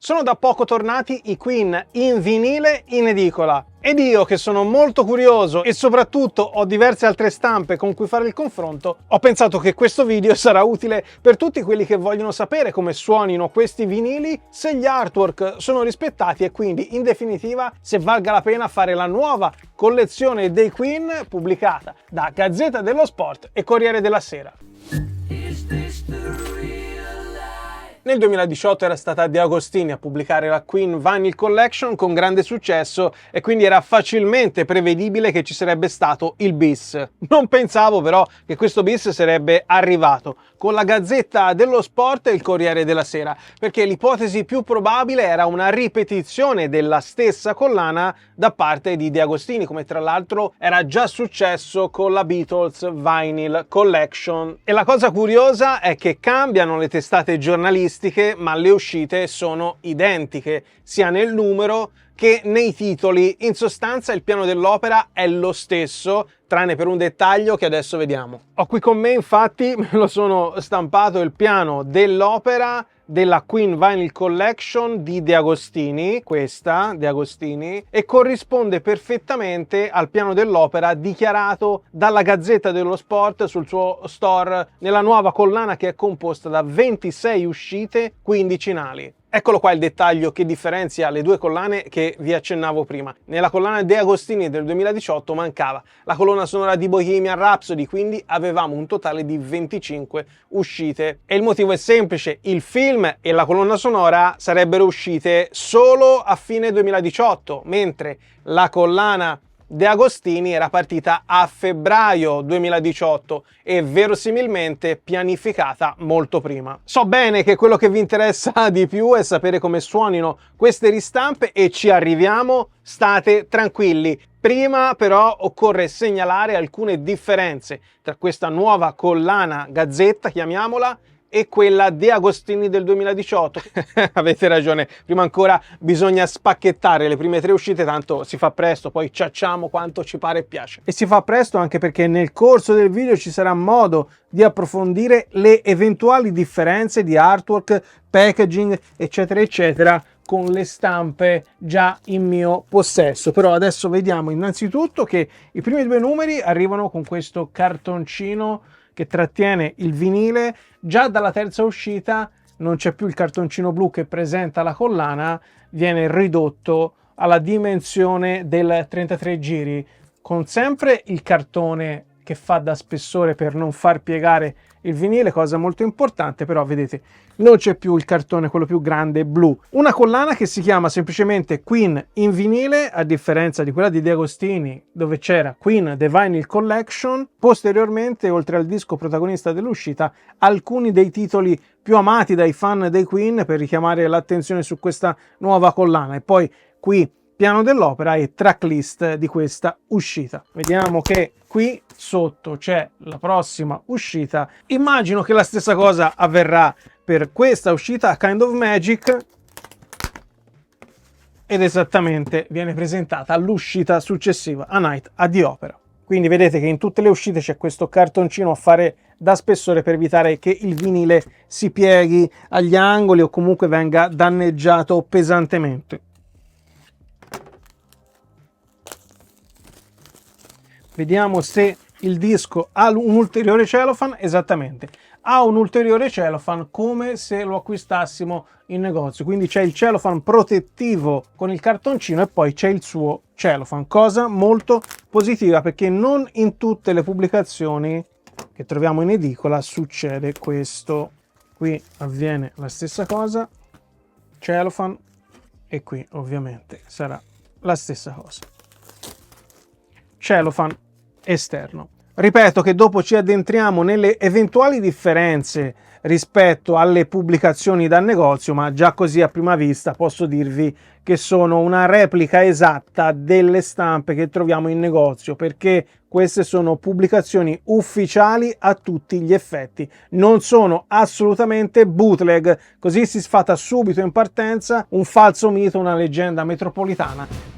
Sono da poco tornati i Queen in vinile in edicola ed io, che sono molto curioso e soprattutto ho diverse altre stampe con cui fare il confronto, ho pensato che questo video sarà utile per tutti quelli che vogliono sapere come suonino questi vinili, se gli artwork sono rispettati e quindi in definitiva se valga la pena fare la nuova collezione dei Queen pubblicata da Gazzetta dello Sport e Corriere della Sera. Nel 2018 era stata De Agostini a pubblicare la Queen Vinyl Collection con grande successo e quindi era facilmente prevedibile che ci sarebbe stato il bis. Non pensavo però che questo bis sarebbe arrivato con la Gazzetta dello Sport e il Corriere della Sera, perché l'ipotesi più probabile era una ripetizione della stessa collana da parte di De Agostini, come tra l'altro era già successo con la Beatles Vinyl Collection. E la cosa curiosa è che cambiano le testate giornalistiche, ma le uscite sono identiche, sia nel numero che nei titoli. In sostanza il piano dell'opera è lo stesso, tranne per un dettaglio che adesso vediamo. Ho qui con me, infatti, me lo sono stampato, il piano dell'opera della Queen Vinyl Collection di De Agostini, questa De Agostini, e corrisponde perfettamente al piano dell'opera dichiarato dalla Gazzetta dello Sport sul suo store nella nuova collana, che è composta da 26 uscite quindicinali. Eccolo qua il dettaglio che differenzia le due collane che vi accennavo prima. Nella collana De Agostini del 2018 mancava la colonna sonora di Bohemian Rhapsody, quindi avevamo un totale di 25 uscite. E il motivo è semplice: il film e la colonna sonora sarebbero uscite solo a fine 2018, mentre la collana De Agostini era partita a febbraio 2018 e verosimilmente pianificata molto prima. So bene che quello che vi interessa di più è sapere come suonino queste ristampe e ci arriviamo, state tranquilli. Prima però occorre segnalare alcune differenze tra questa nuova collana Gazzetta, chiamiamola, e quella De Agostini del 2018. Avete ragione, prima ancora bisogna spacchettare le prime tre uscite, tanto si fa presto, poi ciacciamo quanto ci pare e piace. E si fa presto anche perché nel corso del video ci sarà modo di approfondire le eventuali differenze di artwork, packaging, eccetera eccetera, con le stampe già in mio possesso. Però adesso vediamo innanzitutto che i primi due numeri arrivano con questo cartoncino che trattiene il vinile. Già dalla terza uscita non c'è più il cartoncino blu che presenta la collana, viene ridotto alla dimensione del 33 giri, con sempre il cartone che fa da spessore per non far piegare il vinile, cosa molto importante. Però vedete, non c'è più il cartone, quello più grande, blu. Una collana che si chiama semplicemente Queen in vinile, a differenza di quella di De Agostini dove c'era Queen The Vinyl Collection. Posteriormente, oltre al disco protagonista dell'uscita, alcuni dei titoli più amati dai fan dei Queen per richiamare l'attenzione su questa nuova collana. E poi qui piano dell'opera e tracklist di questa uscita. Vediamo che qui sotto c'è la prossima uscita. Immagino che la stessa cosa avverrà per questa uscita, Kind of Magic, ed esattamente viene presentata l'uscita successiva, A Night at the Opera. Quindi vedete che in tutte le uscite c'è questo cartoncino a fare da spessore per evitare che il vinile si pieghi agli angoli o comunque venga danneggiato pesantemente. Vediamo se il disco ha un ulteriore cellophane. Esattamente, ha un ulteriore cellophane come se lo acquistassimo in negozio. Quindi c'è il cellophane protettivo con il cartoncino e poi c'è il suo cellophane, cosa molto positiva perché non in tutte le pubblicazioni che troviamo in edicola succede questo. Qui avviene la stessa cosa, cellophane, e qui ovviamente sarà la stessa cosa, cellophane esterno. Ripeto che dopo ci addentriamo nelle eventuali differenze rispetto alle pubblicazioni dal negozio, ma già così a prima vista posso dirvi che sono una replica esatta delle stampe che troviamo in negozio, perché queste sono pubblicazioni ufficiali a tutti gli effetti, non sono assolutamente bootleg, così si sfata subito in partenza un falso mito, una leggenda metropolitana.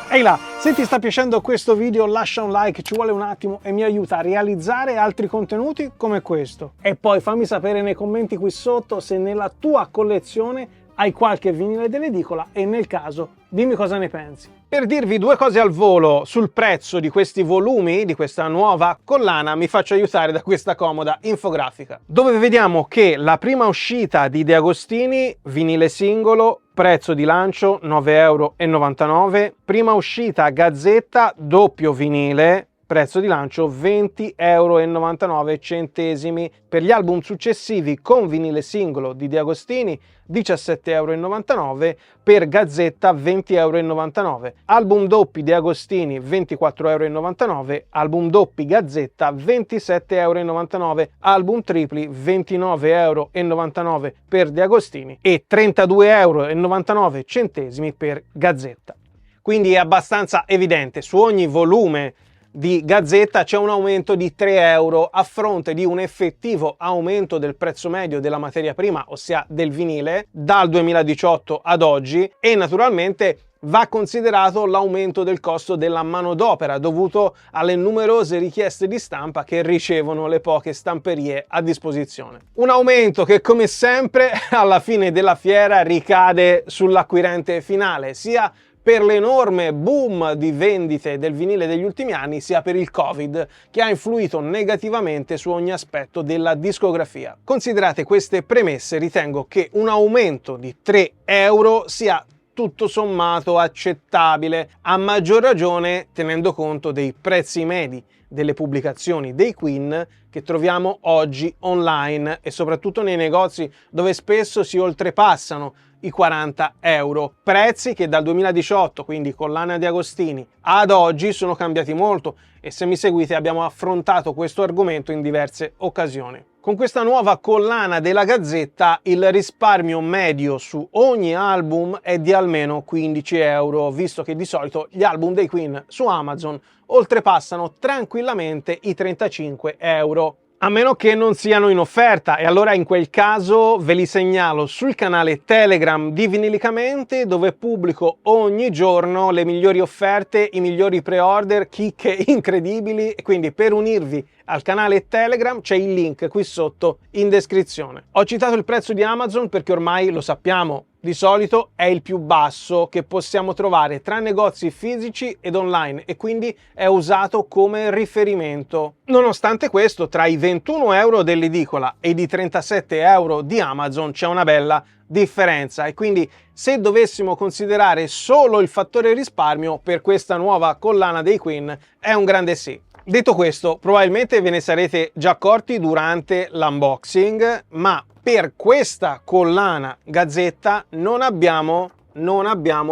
Ehi là, se ti sta piacendo questo video lascia un like, ci vuole un attimo e mi aiuta a realizzare altri contenuti come questo. E poi fammi sapere nei commenti qui sotto se nella tua collezione hai qualche vinile dell'edicola e nel caso dimmi cosa ne pensi. Per dirvi due cose al volo sul prezzo di questi volumi, di questa nuova collana, mi faccio aiutare da questa comoda infografica, dove vediamo che la prima uscita di De Agostini, vinile singolo, prezzo di lancio 9,99 €, prima uscita Gazzetta, doppio vinile, prezzo di lancio 20,99 €. Per gli album successivi con vinile singolo di De Agostini 17,99 €, per Gazzetta 20,99 €, album doppi De Agostini 24,99 €, album doppi Gazzetta 27,99 €, album tripli 29,99 € per De Agostini e 32,99 € per Gazzetta. Quindi è abbastanza evidente, su ogni volume di Gazzetta c'è un aumento di 3 € a fronte di un effettivo aumento del prezzo medio della materia prima, ossia del vinile, dal 2018 ad oggi, e naturalmente va considerato l'aumento del costo della manodopera dovuto alle numerose richieste di stampa che ricevono le poche stamperie a disposizione. Un aumento che, come sempre, alla fine della fiera ricade sull'acquirente finale, sia per l'enorme boom di vendite del vinile degli ultimi anni, sia per il Covid, che ha influito negativamente su ogni aspetto della discografia. Considerate queste premesse, ritengo che un aumento di 3 € sia tutto sommato accettabile, a maggior ragione tenendo conto dei prezzi medi delle pubblicazioni dei Queen che troviamo oggi online e soprattutto nei negozi, dove spesso si oltrepassano i 40 €, prezzi che dal 2018, quindi collana di Agostini, ad oggi sono cambiati molto, e se mi seguite abbiamo affrontato questo argomento in diverse occasioni. Con questa nuova collana della Gazzetta il risparmio medio su ogni album è di almeno 15 €, visto che di solito gli album dei Queen su Amazon oltrepassano tranquillamente i 35 €. A meno che non siano in offerta, e allora in quel caso ve li segnalo sul canale Telegram di Vinilicamente, dove pubblico ogni giorno le migliori offerte, i migliori pre-order, chicche incredibili, e quindi per unirvi al canale Telegram c'è il link qui sotto in descrizione. Ho citato il prezzo di Amazon perché ormai lo sappiamo, di solito è il più basso che possiamo trovare tra negozi fisici ed online, e quindi è usato come riferimento. Nonostante questo, tra i 21 € dell'edicola e i 37 € di Amazon c'è una bella differenza, e quindi se dovessimo considerare solo il fattore risparmio, per questa nuova collana dei Queen è un grande sì. Detto questo, probabilmente ve ne sarete già accorti durante l'unboxing, ma per questa collana Gazzetta non abbiamo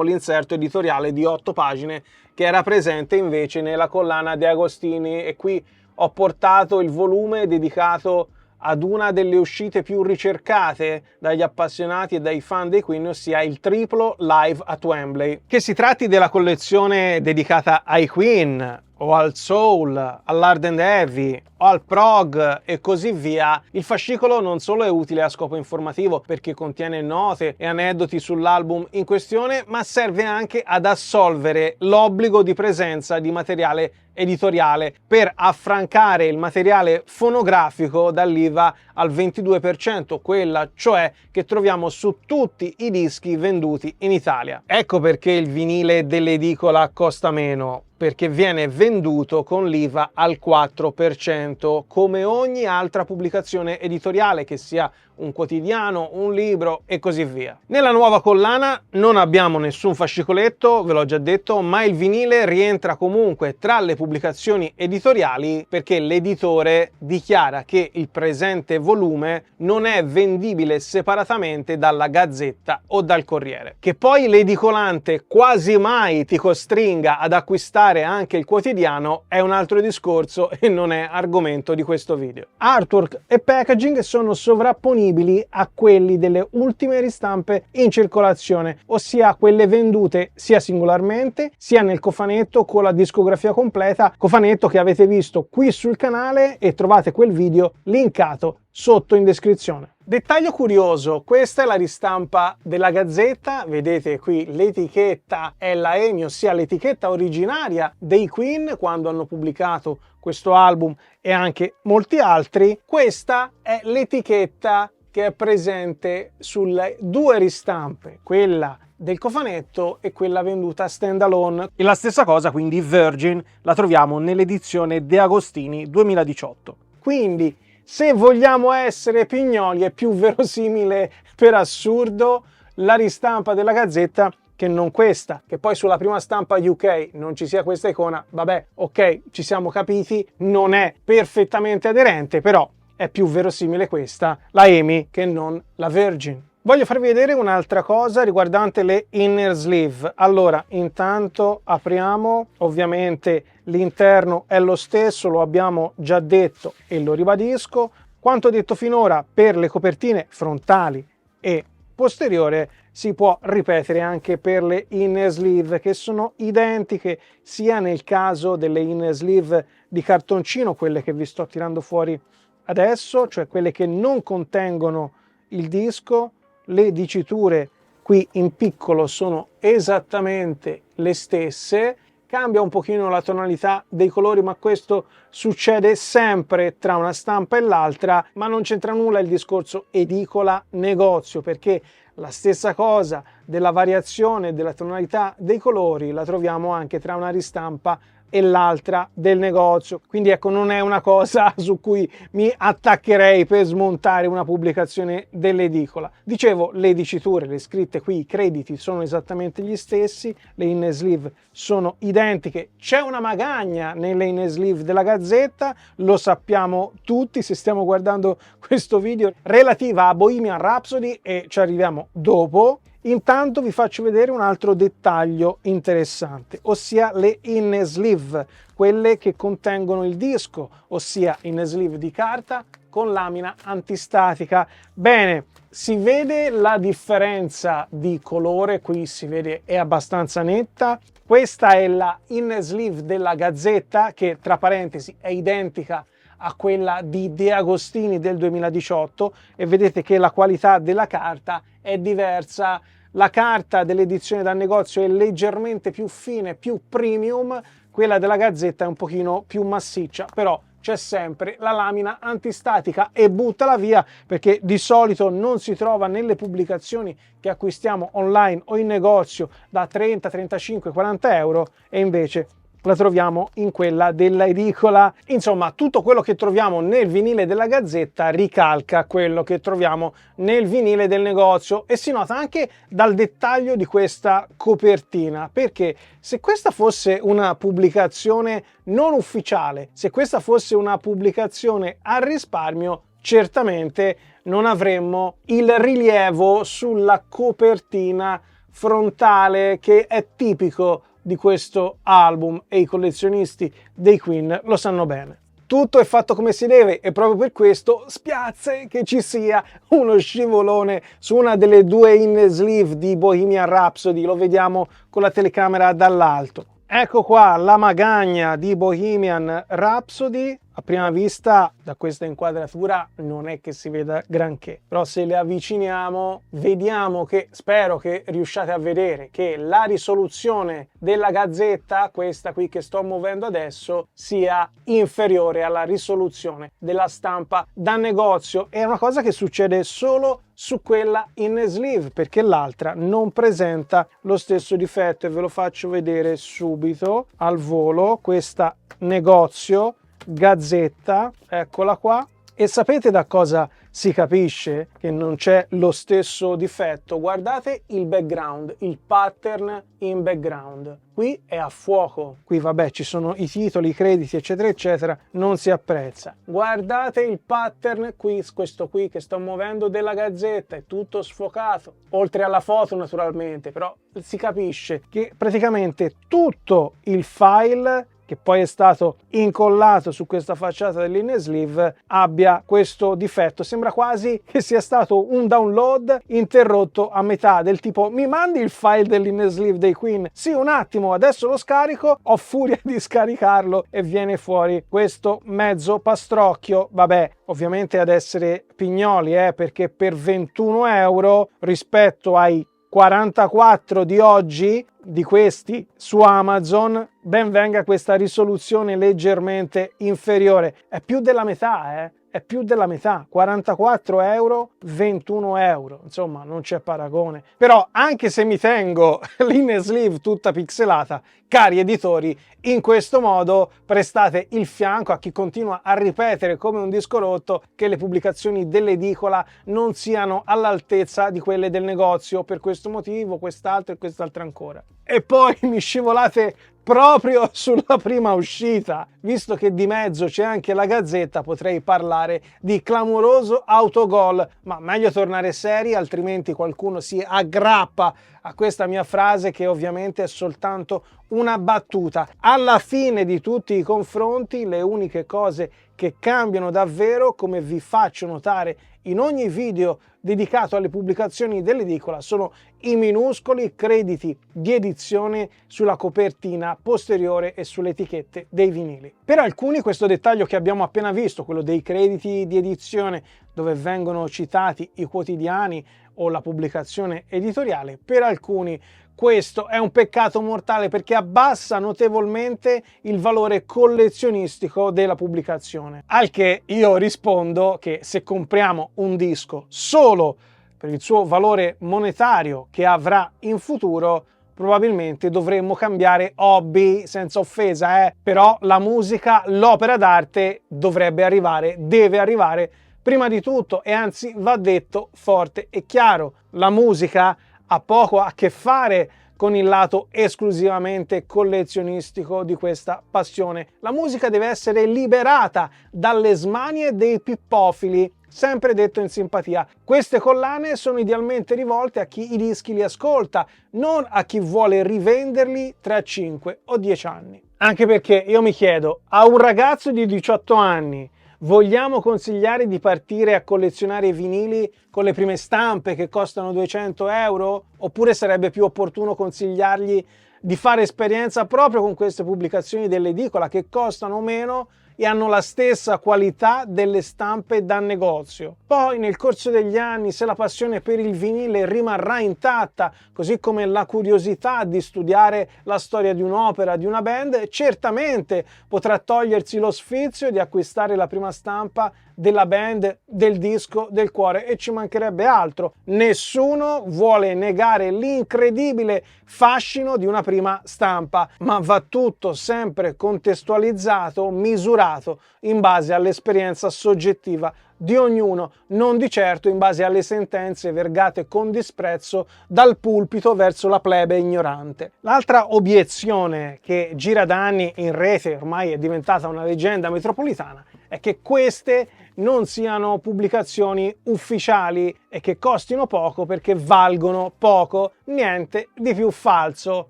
l'inserto editoriale di 8 pagine che era presente invece nella collana De Agostini, e qui ho portato il volume dedicato ad una delle uscite più ricercate dagli appassionati e dai fan dei Queen, ossia il triplo live at Wembley. Che si tratti della collezione dedicata ai Queen, o al soul, all'hard and heavy, o al prog e così via, il fascicolo non solo è utile a scopo informativo perché contiene note e aneddoti sull'album in questione, ma serve anche ad assolvere l'obbligo di presenza di materiale editoriale per affrancare il materiale fonografico dall'IVA al 22%, quella cioè che troviamo su tutti i dischi venduti in Italia. Ecco perché il vinile dell'edicola costa meno, perché viene venduto con l'IVA al 4%, come ogni altra pubblicazione editoriale, che sia un quotidiano, un libro e così via. Nella nuova collana non abbiamo nessun fascicoletto, ve l'ho già detto, ma il vinile rientra comunque tra le pubblicazioni editoriali perché l'editore dichiara che il presente volume non è vendibile separatamente dalla Gazzetta o dal Corriere. Che poi l'edicolante quasi mai ti costringa ad acquistare anche il quotidiano è un altro discorso e non è argomento di questo video. Artwork e packaging sono sovrapponibili a quelli delle ultime ristampe in circolazione, ossia quelle vendute sia singolarmente sia nel cofanetto con la discografia completa, cofanetto che avete visto qui sul canale e trovate quel video linkato sotto in descrizione. Dettaglio curioso, questa è la ristampa della Gazzetta, vedete qui l'etichetta è la EMI, ossia l'etichetta originaria dei Queen quando hanno pubblicato questo album e anche molti altri. Questa è l'etichetta che è presente sulle due ristampe, quella del cofanetto e quella venduta stand alone. E la stessa cosa, quindi Virgin, la troviamo nell'edizione De Agostini 2018. Quindi, se vogliamo essere pignoli, è più verosimile per assurdo la ristampa della Gazzetta che non questa. Che poi sulla prima stampa UK non ci sia questa icona, vabbè, ok, ci siamo capiti, non è perfettamente aderente, però è più verosimile questa, la EMI, che non la Virgin. Voglio farvi vedere un'altra cosa riguardante le inner sleeve. Allora, intanto apriamo, ovviamente l'interno è lo stesso, lo abbiamo già detto e lo ribadisco. Quanto detto finora per le copertine frontali e posteriore si può ripetere anche per le inner sleeve, che sono identiche sia nel caso delle inner sleeve di cartoncino, quelle che vi sto tirando fuori adesso, cioè quelle che non contengono il disco. Le diciture qui in piccolo sono esattamente le stesse, cambia un pochino la tonalità dei colori, ma questo succede sempre tra una stampa e l'altra, ma non c'entra nulla il discorso edicola negozio, perché la stessa cosa della variazione della tonalità dei colori la troviamo anche tra una ristampa e l'altra del negozio. Quindi ecco, non è una cosa su cui mi attaccherei per smontare una pubblicazione dell'edicola. Dicevo, le diciture, le scritte qui, i crediti sono esattamente gli stessi, le inner sleeve sono identiche, c'è una magagna nelle inner sleeve della Gazzetta, lo sappiamo tutti se stiamo guardando questo video, relativa a Bohemian Rhapsody, e ci arriviamo dopo. Intanto vi faccio vedere un altro dettaglio interessante, ossia le inner sleeve, quelle che contengono il disco, ossia inner sleeve di carta con lamina antistatica. Bene, si vede la differenza di colore, qui si vede è abbastanza netta. Questa è la inner sleeve della Gazzetta, che tra parentesi è identica a quella di De Agostini del 2018, e vedete che la qualità della carta è diversa. La carta dell'edizione dal negozio è leggermente più fine, più premium, quella della Gazzetta è un pochino più massiccia, però c'è sempre la lamina antistatica. E buttala via, perché di solito non si trova nelle pubblicazioni che acquistiamo online o in negozio da 30, 35, 40 euro, e invece la troviamo in quella della edicola. Insomma, tutto quello che troviamo nel vinile della Gazzetta ricalca quello che troviamo nel vinile del negozio, e si nota anche dal dettaglio di questa copertina, perché se questa fosse una pubblicazione non ufficiale, se questa fosse una pubblicazione al risparmio, certamente non avremmo il rilievo sulla copertina frontale che è tipico di questo album, e i collezionisti dei Queen lo sanno bene. Tutto è fatto come si deve, e proprio per questo spiace che ci sia uno scivolone su una delle due inner sleeve di Bohemian Rhapsody. Lo vediamo con la telecamera dall'alto. Ecco qua la magagna di Bohemian Rhapsody. A prima vista, da questa inquadratura, non è che si veda granché, però se le avviciniamo vediamo che, spero che riusciate a vedere, che la risoluzione della Gazzetta, questa qui che sto muovendo adesso, sia inferiore alla risoluzione della stampa da negozio. È una cosa che succede solo su quella in sleeve, perché l'altra non presenta lo stesso difetto, e ve lo faccio vedere subito al volo. Questa negozio Gazzetta, eccola qua. E sapete da cosa si capisce che non c'è lo stesso difetto? Guardate il background, il pattern in background. Qui è a fuoco, qui vabbè ci sono i titoli, i crediti eccetera eccetera, non si apprezza. Guardate il pattern qui, questo qui che sto muovendo della Gazzetta, è tutto sfocato, oltre alla foto naturalmente, però si capisce che praticamente tutto il file che poi è stato incollato su questa facciata dell'inner sleeve abbia questo difetto. Sembra quasi che sia stato un download interrotto a metà, del tipo: mi mandi il file dell'inner sleeve dei Queen? Sì, un attimo, adesso lo scarico, ho furia di scaricarlo, e viene fuori questo mezzo pastrocchio. Vabbè, ovviamente ad essere pignoli, perché per 21 euro rispetto ai 44 di oggi di questi su Amazon, ben venga questa risoluzione leggermente inferiore. È più della metà, è più della metà, 44 euro, 21 euro, insomma non c'è paragone. Però anche se mi tengo l'inner sleeve tutta pixelata, cari editori, in questo modo prestate il fianco a chi continua a ripetere come un disco rotto che le pubblicazioni dell'edicola non siano all'altezza di quelle del negozio per questo motivo, quest'altro e quest'altro ancora. E poi mi scivolate proprio sulla prima uscita. Visto che di mezzo c'è anche la Gazzetta, potrei parlare di clamoroso autogol, ma meglio tornare seri, altrimenti qualcuno si aggrappa a questa mia frase che ovviamente è soltanto una battuta. Alla fine di tutti i confronti, le uniche cose che cambiano davvero, come vi faccio notare in ogni video dedicato alle pubblicazioni dell'edicola, sono i minuscoli crediti di edizione sulla copertina posteriore e sulle etichette dei vinili. Per alcuni questo dettaglio che abbiamo appena visto, quello dei crediti di edizione dove vengono citati i quotidiani o la pubblicazione editoriale, per alcuni questo è un peccato mortale perché abbassa notevolmente il valore collezionistico della pubblicazione. Al che io rispondo che se compriamo un disco solo per il suo valore monetario che avrà in futuro, probabilmente dovremmo cambiare hobby, senza offesa, però la musica, l'opera d'arte deve arrivare prima di tutto, e anzi va detto forte e chiaro. La musica ha poco a che fare con il lato esclusivamente collezionistico di questa passione. La musica deve essere liberata dalle smanie dei pippofili, sempre detto in simpatia. Queste collane sono idealmente rivolte a chi i dischi li ascolta, non a chi vuole rivenderli tra 5 o 10 anni. Anche perché io mi chiedo, a un ragazzo di 18 anni vogliamo consigliare di partire a collezionare i vinili con le prime stampe che costano 200 euro? Oppure sarebbe più opportuno consigliargli di fare esperienza proprio con queste pubblicazioni dell'edicola che costano meno e hanno la stessa qualità delle stampe da negozio? Poi nel corso degli anni, se la passione per il vinile rimarrà intatta, così come la curiosità di studiare la storia di un'opera, di una band, certamente potrà togliersi lo sfizio di acquistare la prima stampa della band, del disco, del cuore, e ci mancherebbe altro. Nessuno vuole negare l'incredibile fascino di una prima stampa, ma va tutto sempre contestualizzato, misurato in base all'esperienza soggettiva di ognuno, non di certo in base alle sentenze vergate con disprezzo dal pulpito verso la plebe ignorante. L'altra obiezione che gira da anni in rete, ormai è diventata una leggenda metropolitana, è che queste non siano pubblicazioni ufficiali e che costino poco perché valgono poco. Niente di più falso.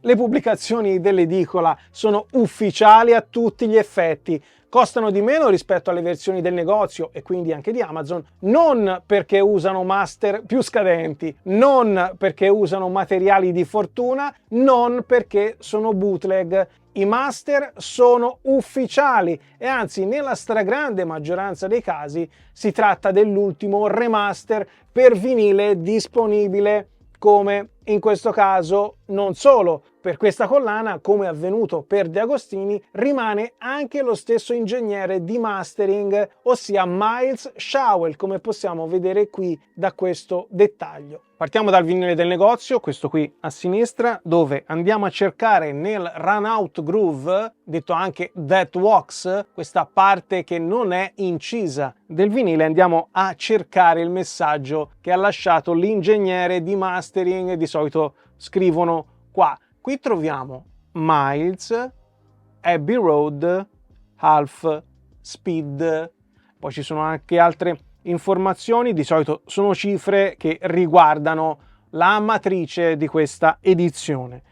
Le pubblicazioni dell'edicola sono ufficiali a tutti gli effetti. Costano di meno rispetto alle versioni del negozio e quindi anche di Amazon, non perché usano master più scadenti, non perché usano materiali di fortuna, non perché sono bootleg. I master sono ufficiali e anzi nella stragrande maggioranza dei casi si tratta dell'ultimo remaster per vinile disponibile, come in questo caso. Non solo, per questa collana, come è avvenuto per De Agostini, rimane anche lo stesso ingegnere di mastering, ossia Miles Showell, come possiamo vedere qui da questo dettaglio. Partiamo dal vinile del negozio, questo qui a sinistra, dove andiamo a cercare nel run out groove, detto anche that wax, questa parte che non è incisa del vinile, andiamo a cercare il messaggio che ha lasciato l'ingegnere di mastering. Di solito scrivono qua. Qui troviamo miles, Abbey Road, half speed. Poi ci sono anche altre informazioni, di solito sono cifre che riguardano la matrice di questa edizione.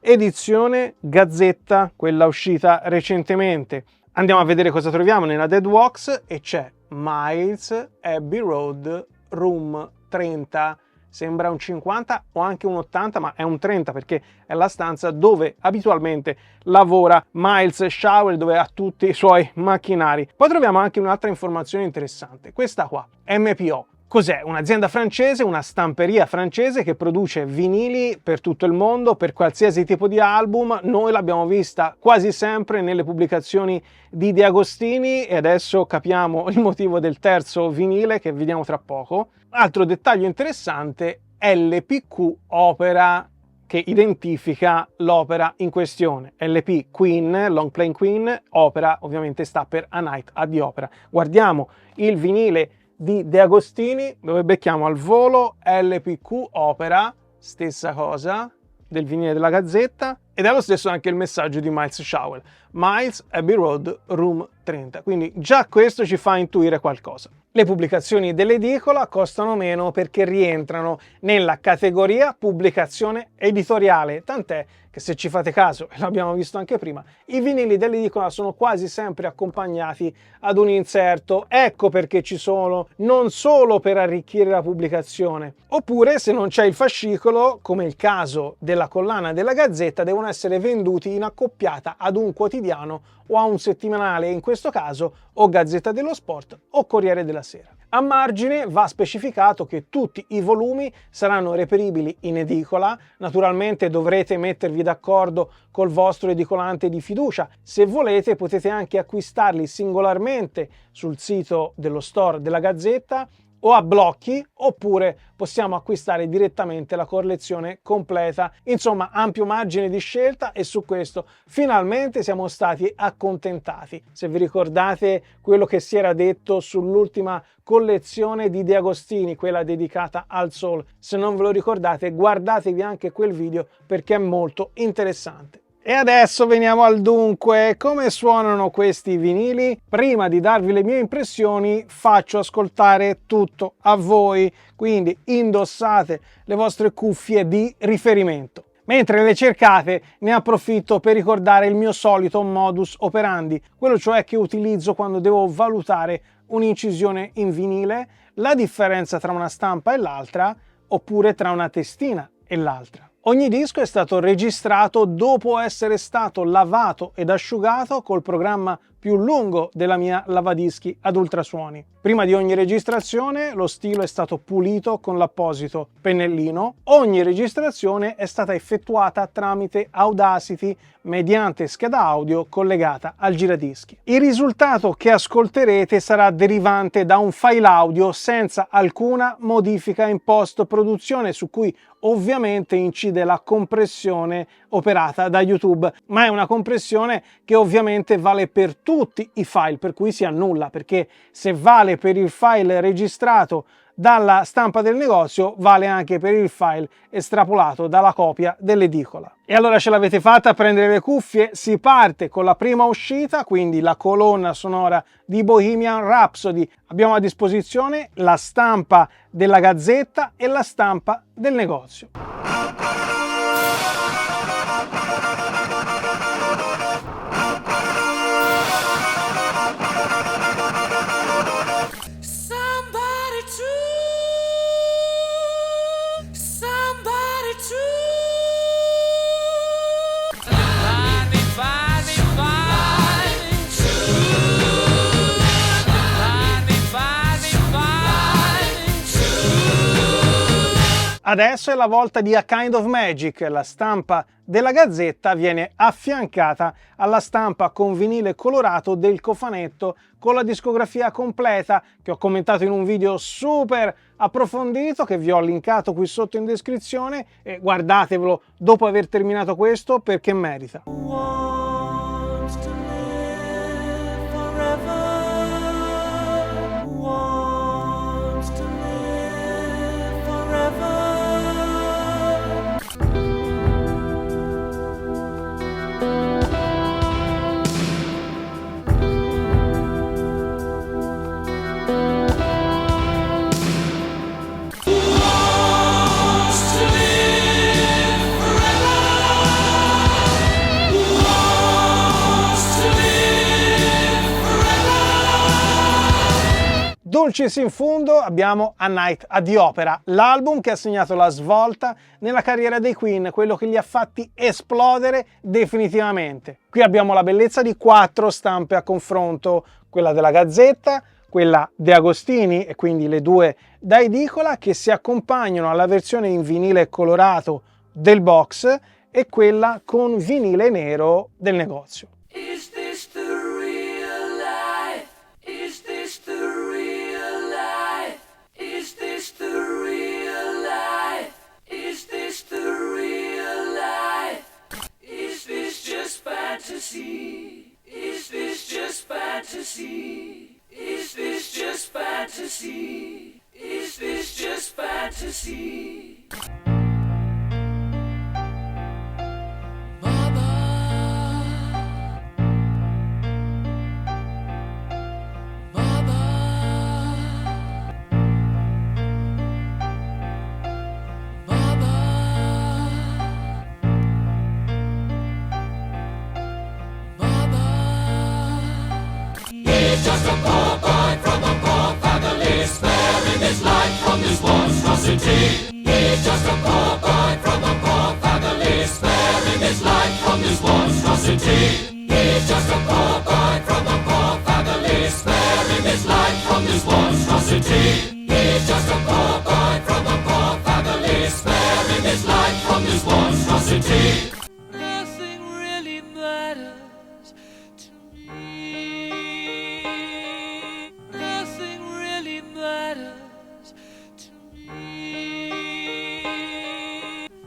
Edizione Gazzetta, quella uscita recentemente. Andiamo a vedere cosa troviamo nella Dead Wax e c'è Miles, Abbey Road, room 30. Sembra un 50 o anche un 80, ma è un 30 perché è la stanza dove abitualmente lavora Miles Showell, dove ha tutti i suoi macchinari. Poi troviamo anche un'altra informazione interessante, questa qua, MPO, Cos'è? Un'azienda francese, una stamperia francese che produce vinili per tutto il mondo, per qualsiasi tipo di album. Noi l'abbiamo vista quasi sempre nelle pubblicazioni di Agostini e adesso capiamo il motivo del terzo vinile che vediamo tra poco. Altro dettaglio interessante, LPQ opera che identifica l'opera in questione. LP Queen, Long Playing Queen, opera ovviamente sta per A Night at the Opera. Guardiamo il vinile di De Agostini, dove becchiamo al volo LPQ opera, stessa cosa del vinile della Gazzetta, ed è lo stesso anche il messaggio di Miles Showell, Miles Abbey Road Room 30, quindi già questo ci fa intuire qualcosa. Le pubblicazioni dell'edicola costano meno perché rientrano nella categoria pubblicazione editoriale, tant'è che se ci fate caso, e l'abbiamo visto anche prima, i vinili dell'edicola sono quasi sempre accompagnati ad un inserto. Ecco perché ci sono, non solo per arricchire la pubblicazione. Oppure, se non c'è il fascicolo, come il caso della collana della Gazzetta, devono essere venduti in accoppiata ad un quotidiano o a un settimanale, in questo caso o Gazzetta dello Sport o Corriere della Sera. A margine va specificato che tutti i volumi saranno reperibili in edicola. Naturalmente dovrete mettervi d'accordo col vostro edicolante di fiducia. Se volete potete anche acquistarli singolarmente sul sito dello store della Gazzetta o a blocchi, oppure possiamo acquistare direttamente la collezione completa. Insomma, ampio margine di scelta e su questo finalmente siamo stati accontentati. Se vi ricordate quello che si era detto sull'ultima collezione di De Agostini, quella dedicata al soul, se non ve lo ricordate guardatevi anche quel video perché è molto interessante. E adesso veniamo al dunque. Come suonano questi vinili? Prima di darvi le mie impressioni faccio ascoltare tutto a voi, quindi indossate le vostre cuffie di riferimento. Mentre le cercate ne approfitto per ricordare il mio solito modus operandi, quello cioè che utilizzo quando devo valutare un'incisione in vinile, la differenza tra una stampa e l'altra, oppure tra una testina e l'altra. Ogni disco è stato registrato dopo essere stato lavato ed asciugato col programma più lungo della mia lavadischi ad ultrasuoni. Prima di ogni registrazione lo stilo è stato pulito con l'apposito pennellino. Ogni registrazione è stata effettuata tramite Audacity mediante scheda audio collegata al giradischi. Il risultato che ascolterete sarà derivante da un file audio senza alcuna modifica in post-produzione, su cui ovviamente incide la compressione operata da YouTube, ma è una compressione che ovviamente vale per tutti i file, per cui si annulla, perché se vale per il file registrato dalla stampa del negozio, vale anche per il file estrapolato dalla copia dell'edicola. E allora ce l'avete fatta a prendere le cuffie? Si parte con la prima uscita, quindi la colonna sonora di Bohemian Rhapsody. Abbiamo a disposizione la stampa della Gazzetta e la stampa del negozio. Adesso è la volta di A Kind of Magic. La stampa della Gazzetta viene affiancata alla stampa con vinile colorato del cofanetto con la discografia completa, che ho commentato in un video super approfondito che vi ho linkato qui sotto in descrizione, e guardatevelo dopo aver terminato questo perché merita. Dulcis in fundo abbiamo A Night at the Opera, l'album che ha segnato la svolta nella carriera dei Queen, quello che li ha fatti esplodere definitivamente. Qui abbiamo la bellezza di 4 stampe a confronto, quella della Gazzetta, quella di Agostini e quindi le due da edicola, che si accompagnano alla versione in vinile colorato del box e quella con vinile nero del negozio. Is this the real life? Is this the real life? Is this the real life? Is this the real life? Is this just fantasy? Is this just fantasy? Is this just fantasy? Is this just fantasy? Just a poor boy from a poor family, sparing his life from this monstrosity. He's just a poor boy from a poor family, sparing his life from this monstrosity. He's just a poor boy from a poor family, sparing his life from this monstrosity. He's just a poor boy from a poor family, sparing his life from this monstrosity. Nothing really matters to me. Nothing really matters to me.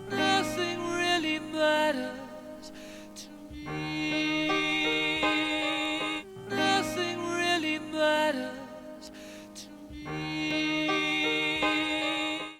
Nothing really matters to me. Nothing really matters to me.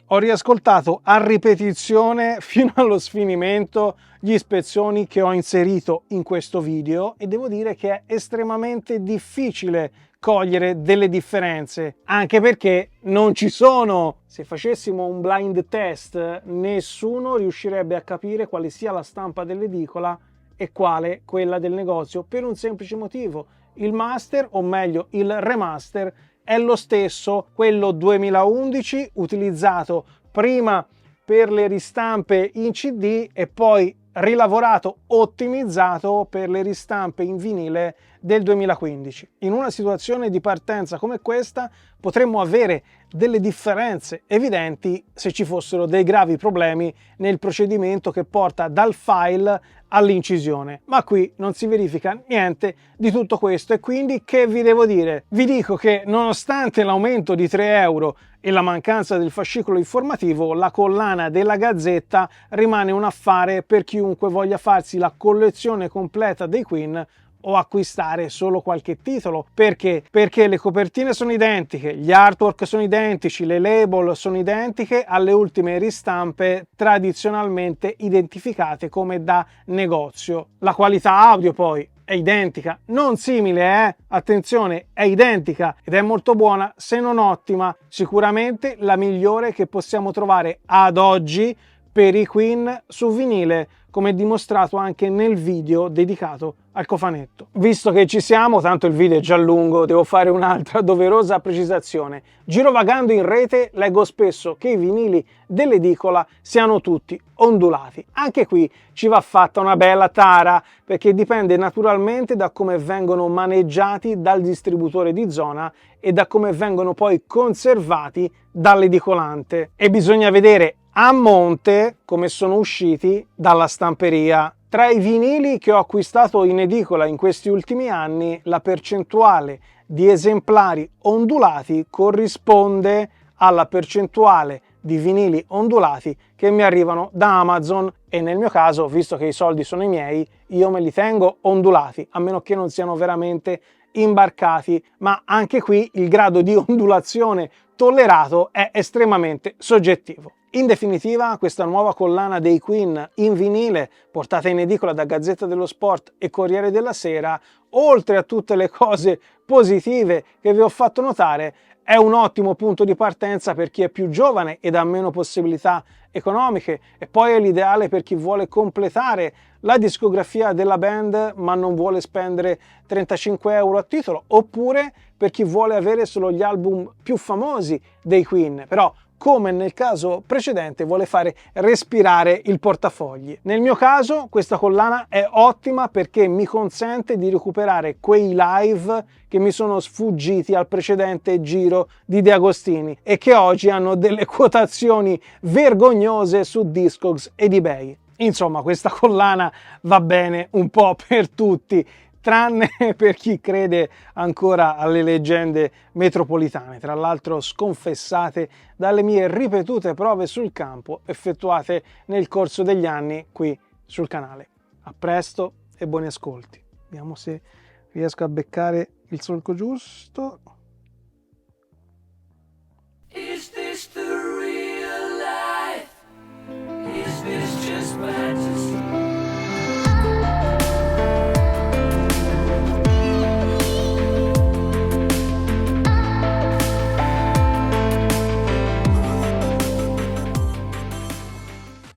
Ho riascoltato a ripetizione fino allo sfinimento gli spezzoni che ho inserito in questo video e devo dire che è estremamente difficile cogliere delle differenze, anche perché non ci sono. Se facessimo un blind test, nessuno riuscirebbe a capire quale sia la stampa dell'edicola e quale quella del negozio, per un semplice motivo: il master, o meglio il remaster, è lo stesso, quello 2011, utilizzato prima per le ristampe in CD e poi rilavorato, ottimizzato per le ristampe in vinile del 2015. In una situazione di partenza come questa potremmo avere delle differenze evidenti se ci fossero dei gravi problemi nel procedimento che porta dal file all'incisione, ma qui non si verifica niente di tutto questo e quindi che vi devo dire? Vi dico che nonostante l'aumento di 3 euro e la mancanza del fascicolo informativo, la collana della Gazzetta rimane un affare per chiunque voglia farsi la collezione completa dei Queen o acquistare solo qualche titolo. Perché? Perché le copertine sono identiche, gli artwork sono identici, le label sono identiche alle ultime ristampe tradizionalmente identificate come da negozio. La qualità audio poi è identica, non simile, attenzione, è identica ed è molto buona, se non ottima, sicuramente la migliore che possiamo trovare ad oggi per i Queen su vinile, come dimostrato anche nel video dedicato al cofanetto. Visto che ci siamo, tanto il video è già lungo, devo fare un'altra doverosa precisazione. Girovagando in rete leggo spesso che i vinili dell'edicola siano tutti ondulati. Anche qui ci va fatta una bella tara, perché dipende naturalmente da come vengono maneggiati dal distributore di zona e da come vengono poi conservati dall'edicolante. E bisogna vedere a monte come sono usciti dalla stamperia. Tra i vinili che ho acquistato in edicola in questi ultimi anni, la percentuale di esemplari ondulati corrisponde alla percentuale di vinili ondulati che mi arrivano da Amazon e nel mio caso, visto che i soldi sono i miei, io me li tengo ondulati, a meno che non siano veramente imbarcati, ma anche qui il grado di ondulazione tollerato è estremamente soggettivo. In definitiva, questa nuova collana dei Queen in vinile, portata in edicola da Gazzetta dello Sport e Corriere della Sera, oltre a tutte le cose positive che vi ho fatto notare, è un ottimo punto di partenza per chi è più giovane ed ha meno possibilità economiche, e poi è l'ideale per chi vuole completare la discografia della band ma non vuole spendere 35 euro a titolo, oppure per chi vuole avere solo gli album più famosi dei Queen, però come nel caso precedente vuole fare respirare il portafogli. Nel mio caso questa collana è ottima perché mi consente di recuperare quei live che mi sono sfuggiti al precedente giro di De Agostini e che oggi hanno delle quotazioni vergognose su Discogs ed eBay. Insomma, questa collana va bene un po' per tutti, tranne per chi crede ancora alle leggende metropolitane, tra l'altro sconfessate dalle mie ripetute prove sul campo effettuate nel corso degli anni qui sul canale. A presto e buoni ascolti. Vediamo se riesco a beccare il solco giusto.